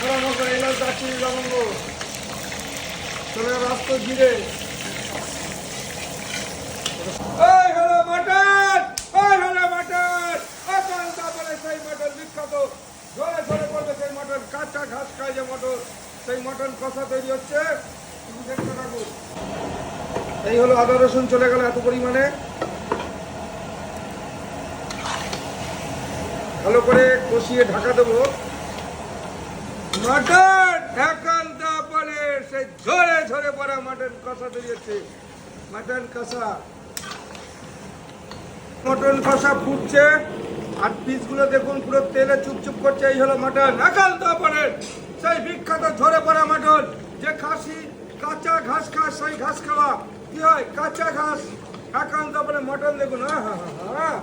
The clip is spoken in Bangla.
দারচিনি লবঙ্গ চলে গেল আস্ত জিরে। এই হলো মাটন, এই হলো মাটন, এখন তারপরে সেই মাটন বিখ্যাত ঝরে ঝরে পড়বে সেই মাটন, কাঁচা ঘাস খায় যে মটন, সেই মটন কষা তৈরি হচ্ছে। তুমি দেখতে থাকো। এই হলো আদা রসুন চলে গেল এত পরিমাণে, ভালো করে কষিয়ে ঢাকা দেবো। মাটন এখন তারপরে সেই ঝরে ঝরে পড়া মাটন কষা তৈরি হচ্ছে। মাটন কষা, মটন কষা ফুটছে আর পিসগুলো দেখুন পুরো তেলে চুপচুপ করছে। এই হলো মাটন এখন তারপরে সেই বিখ্যাত ঝরে পড়া মাটন, যে খাসি কাঁচা ঘাস খায় সেই ঘাস খাওয়া কি হয় কাঁচা ঘাস। এখন তারপরে মটন দেখুন, হ্যাঁ হ্যাঁ হ্যাঁ।